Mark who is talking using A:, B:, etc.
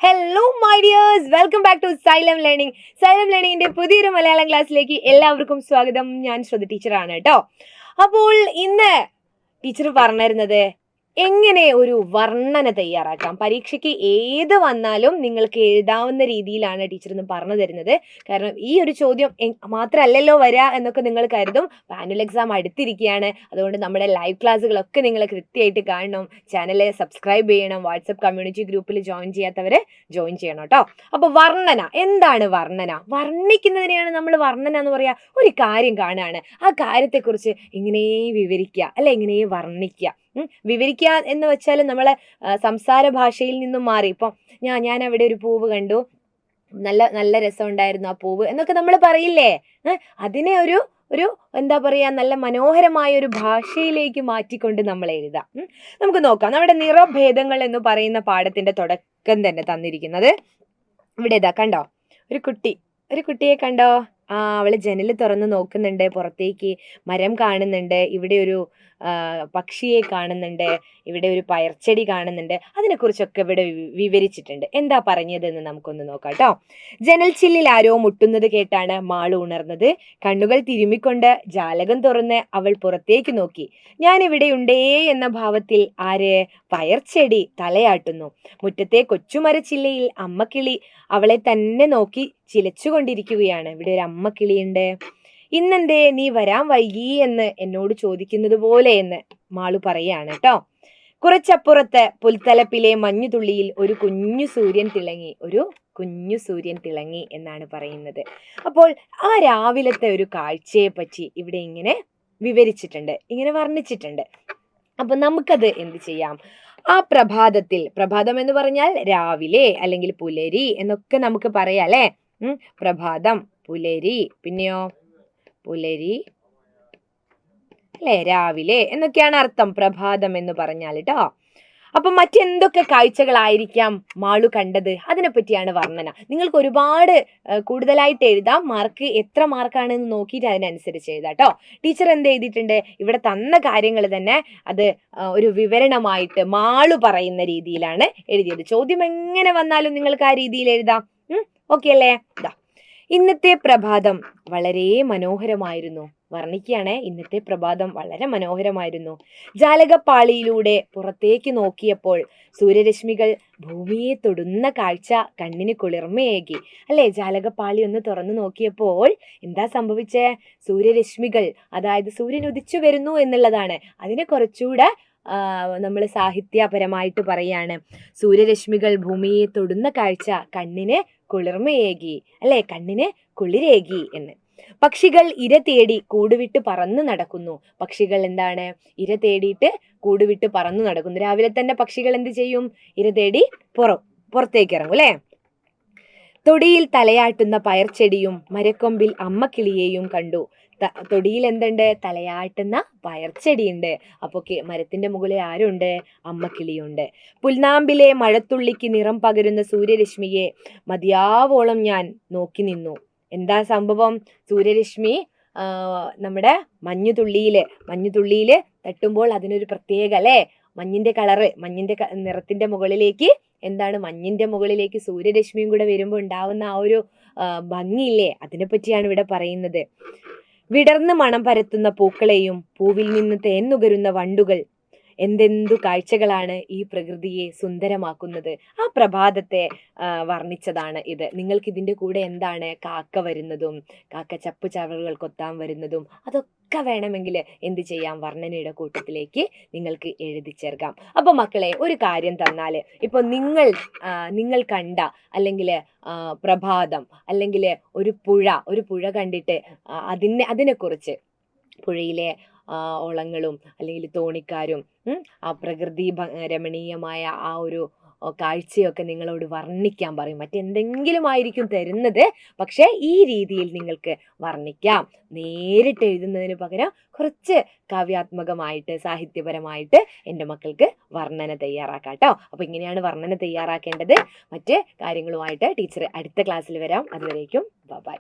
A: Hello my dears, welcome back to Xylem learning. Xylem ലേണിംഗിന്റെ പുതിയൊരു മലയാളം ക്ലാസ്സിലേക്ക് എല്ലാവർക്കും സ്വാഗതം. ഞാൻ ശ്രുതി ടീച്ചറാണ് കേട്ടോ. അപ്പോൾ ഇന്ന് ടീച്ചർ പറഞ്ഞിരുന്നത് എങ്ങനെ ഒരു വർണ്ണന തയ്യാറാക്കാം, പരീക്ഷയ്ക്ക് ഏത് വന്നാലും നിങ്ങൾക്ക് എഴുതാവുന്ന രീതിയിലാണ് ടീച്ചർ ഇന്ന് പറഞ്ഞു തരുന്നത്. കാരണം ഈ ഒരു ചോദ്യം മാത്രമല്ലല്ലോ വരിക എന്നൊക്കെ നിങ്ങൾ കരുതും. ആനുവൽ എക്സാം അടുത്തിരിക്കുകയാണ്. അതുകൊണ്ട് നമ്മുടെ ലൈവ് ക്ലാസ്സുകളൊക്കെ നിങ്ങൾ കൃത്യമായിട്ട് കാണണം. ചാനൽ സബ്സ്ക്രൈബ് ചെയ്യണം. വാട്സപ്പ് കമ്മ്യൂണിറ്റി ഗ്രൂപ്പിൽ ജോയിൻ ചെയ്യാത്തവരെ ജോയിൻ ചെയ്യണം കേട്ടോ. അപ്പോൾ വർണ്ണന എന്താണ്? വർണ്ണന വർണ്ണിക്കുന്നതിനെയാണ് നമ്മൾ വർണ്ണന എന്ന് പറയാ. ഒരു കാര്യം കാണുകയാണ്, ആ കാര്യത്തെക്കുറിച്ച് ഇങ്ങനെ വിവരിക്കുക, അല്ലെ ഇങ്ങനെ വർണ്ണിക്കുക. വിവരിക്കുക എന്ന് വെച്ചാൽ നമ്മളെ സംസാര ഭാഷയിൽ നിന്നും മാറി. ഇപ്പം ഞാൻ അവിടെ ഒരു പൂവ് കണ്ടു, നല്ല നല്ല രസമുണ്ടായിരുന്നു ആ പൂവ് എന്നൊക്കെ നമ്മൾ പറയില്ലേ. അതിനെ ഒരു എന്താ പറയാ, നല്ല മനോഹരമായ ഒരു ഭാഷയിലേക്ക് മാറ്റിക്കൊണ്ട് നമ്മൾ എഴുതാം. നമുക്ക് നോക്കാം. നമ്മുടെ നിറഭേദങ്ങൾ എന്ന് പറയുന്ന പാഠത്തിന്റെ തുടക്കം തന്നെ തന്നിരിക്കുന്നത് ഇവിടെ ഇതാ കണ്ടോ, ഒരു കുട്ടിയെ കണ്ടോ. അവള് ജനൽ തുറന്ന് നോക്കുന്നുണ്ട് പുറത്തേക്ക്. മരം കാണുന്നുണ്ട്, ഇവിടെ ഒരു പക്ഷിയെ കാണുന്നുണ്ട്, ഇവിടെ ഒരു പയർച്ചെടി കാണുന്നുണ്ട്. അതിനെക്കുറിച്ചൊക്കെ ഇവിടെ വിവരിച്ചിട്ടുണ്ട്. എന്താ പറഞ്ഞതെന്ന് നമുക്കൊന്ന് നോക്കാം കേട്ടോ. ജനൽ ചില്ലിൽ ആരോ മുട്ടുന്നത് കേട്ടാണ് മാളു ഉണർന്നത്. കണ്ണുകൾ തിരുമ്മിക്കൊണ്ട് ജാലകം തുറന്ന് അവൾ പുറത്തേക്ക് നോക്കി. ഞാൻ ഇവിടെ ഉണ്ടേ എന്ന ഭാവത്തിൽ ആര്? പയർച്ചെടി തലയാട്ടുന്നു. മുറ്റത്തെ കൊച്ചുമരച്ചില്ലയിൽ അമ്മക്കിളി അവളെ തന്നെ നോക്കി ചിലച്ചുകൊണ്ടിരിക്കുകയാണ്. ഇവിടെ ഒരു അമ്മക്കിളിയുണ്ട്. ഇന്നെന്തേ നീ വരാൻ വൈകി എന്ന് എന്നോട് ചോദിക്കുന്നത് പോലെ എന്ന് മാളു പറയാണ് കേട്ടോ. കുറച്ചപ്പുറത്ത് പുൽത്തലപ്പിലെ മഞ്ഞുതുള്ളിയിൽ ഒരു കുഞ്ഞു സൂര്യൻ തിളങ്ങി എന്നാണ് പറയുന്നത്. അപ്പോൾ ആ രാവിലത്തെ ഒരു കാഴ്ചയെ പറ്റി ഇവിടെ ഇങ്ങനെ വിവരിച്ചിട്ടുണ്ട്, ഇങ്ങനെ വർണ്ണിച്ചിട്ടുണ്ട്. അപ്പൊ നമുക്കത് എന്ത് ചെയ്യാം? ആ പ്രഭാതത്തിൽ, പ്രഭാതം എന്ന് പറഞ്ഞാൽ രാവിലെ അല്ലെങ്കിൽ പുലരി എന്നൊക്കെ നമുക്ക് പറയാം അല്ലെ. പ്രഭാതം, പുലരി, പിന്നെയോ പുലരി അല്ലെ, രാവിലെ എന്നൊക്കെയാണ് അർത്ഥം പ്രഭാതം എന്ന് പറഞ്ഞാൽ കേട്ടോ. അപ്പൊ മറ്റെന്തൊക്കെ കാഴ്ചകളായിരിക്കാം മാളു കണ്ടത്? അതിനെപ്പറ്റിയാണ് വർണ്ണന. നിങ്ങൾക്ക് ഒരുപാട് കൂടുതലായിട്ട് എഴുതാം. എത്ര മാർക്കാണെന്ന് നോക്കിയിട്ട് അതിനനുസരിച്ച് എഴുതാം കേട്ടോ. ടീച്ചർ എന്ത് എഴുതിയിട്ടുണ്ട്? ഇവിടെ തന്ന കാര്യങ്ങൾ തന്നെ അത് ഒരു വിവരണമായിട്ട് മാളു പറയുന്ന രീതിയിലാണ് എഴുതിയത്. ചോദ്യം എങ്ങനെ വന്നാലും നിങ്ങൾക്ക് ആ രീതിയിൽ എഴുതാം. ഓക്കെ അല്ലേ? ഇന്നത്തെ പ്രഭാതം വളരെ മനോഹരമായിരുന്നു. വർണ്ണിക്കുകയാണ്, ഇന്നത്തെ പ്രഭാതം വളരെ മനോഹരമായിരുന്നു. ജാലകപ്പാളിയിലൂടെ പുറത്തേക്ക് നോക്കിയപ്പോൾ സൂര്യരശ്മികൾ ഭൂമിയെ തൊടുന്ന കാഴ്ച കണ്ണിന് കുളിർമയേകി. അല്ലെ, ജാലകപ്പാളി ഒന്ന് തുറന്നു നോക്കിയപ്പോൾ എന്താ സംഭവിച്ചേ? സൂര്യരശ്മികൾ, അതായത് സൂര്യൻ ഉദിച്ചു വരുന്നു എന്നുള്ളതാണ്. അതിനെ കുറച്ചുകൂടെ നമ്മൾ സാഹിത്യപരമായിട്ട് പറയാണ്. സൂര്യരശ്മികൾ ഭൂമിയെ തൊടുന്ന കാഴ്ച കണ്ണിന് കുളിർമയേകി, അല്ലെ, കണ്ണിന് കുളിരേകി എന്ന്. പക്ഷികൾ ഇര തേടി കൂടുവിട്ട് പറന്നു നടക്കുന്നു. പക്ഷികൾ എന്താണ്? ഇര തേടിയിട്ട് കൂടുവിട്ട് പറന്നു നടക്കുന്നു. രാവിലെ തന്നെ പക്ഷികൾ എന്ത് ചെയ്യും? ഇര തേടി പുറത്തേക്ക് ഇറങ്ങും അല്ലെ. തൊടിയിൽ തലയാട്ടുന്ന പയർച്ചെടിയും മരക്കൊമ്പിൽ അമ്മക്കിളിയെയും കണ്ടു. തൊടിയിൽ എന്തുണ്ട്? തലയാട്ടുന്ന പയർച്ചെടിയുണ്ട്. അപ്പൊ മരത്തിന്റെ മുകളിൽ ആരുണ്ട്? അമ്മക്കിളിയുണ്ട്. പുൽനാമ്പിലെ മഴത്തുള്ളിക്ക് നിറം പകരുന്ന സൂര്യരശ്മിയെ മതിയാവോളം ഞാൻ നോക്കി നിന്നു. എന്താ സംഭവം? സൂര്യരശ്മി നമ്മുടെ മഞ്ഞുതുള്ളിയില് തട്ടുമ്പോൾ അതിനൊരു പ്രത്യേക അല്ലെ, മഞ്ഞിന്റെ കളറ്, മഞ്ഞിന്റെ നിറത്തിന്റെ മുകളിലേക്ക് എന്താണ്? മഞ്ഞിന്റെ മുകളിലേക്ക് സൂര്യരശ്മിയും കൂടെ വരുമ്പോൾ ഉണ്ടാവുന്ന ആ ഒരു ഭംഗിയില്ലേ, അതിനെപ്പറ്റിയാണ് ഇവിടെ പറയുന്നത്. വിടർന്ന് മണം പരത്തുന്ന പൂക്കളെയും പൂവിൽ നിന്ന് തേൻ നുകരുന്ന വണ്ടുകൾ, എന്തെന്തു കാഴ്ചകളാണ് ഈ പ്രകൃതിയെ സുന്ദരമാക്കുന്നത്. ആ പ്രഭാതത്തെ വർണ്ണിച്ചതാണ് ഇത്. നിങ്ങൾക്ക് ഇതിന്റെ കൂടെ എന്താണ്? കാക്ക വരുന്നതും, കാക്ക ചപ്പ് ചവറുകൾ കൊത്താൻ വരുന്നതും, അതൊക്കെ വേണമെങ്കിൽ എന്ത് ചെയ്യാം? വർണ്ണനയുടെ നിങ്ങൾക്ക് എഴുതി ചേർക്കാം. അപ്പൊ മക്കളെ, ഒരു കാര്യം തന്നാല്, ഇപ്പൊ നിങ്ങൾ കണ്ട അല്ലെങ്കിൽ പ്രഭാതം അല്ലെങ്കിൽ ഒരു പുഴ കണ്ടിട്ട് അതിനെക്കുറിച്ച്, പുഴയിലെ ഓളങ്ങളും അല്ലെങ്കിൽ തോണിക്കാരും ആ പ്രകൃതി രമണീയമായ ആ ഒരു കാഴ്ചയൊക്കെ നിങ്ങളോട് വർണ്ണിക്കാൻ പറയും. മറ്റെന്തെങ്കിലും ആയിരിക്കും തരുന്നത്, പക്ഷെ ഈ രീതിയിൽ നിങ്ങൾക്ക് വർണ്ണിക്കാം. നേരിട്ട് എഴുതുന്നതിന് പകരം കുറച്ച് കാവ്യാത്മകമായിട്ട് സാഹിത്യപരമായിട്ട് എൻ്റെ മക്കൾക്ക് വർണ്ണന തയ്യാറാക്കാം കേട്ടോ. അപ്പൊ ഇങ്ങനെയാണ് വർണ്ണന തയ്യാറാക്കേണ്ടത്. മറ്റ് കാര്യങ്ങളുമായിട്ട് ടീച്ചർ അടുത്ത ക്ലാസ്സിൽ വരാം. അതുവരേക്കും ബൈ.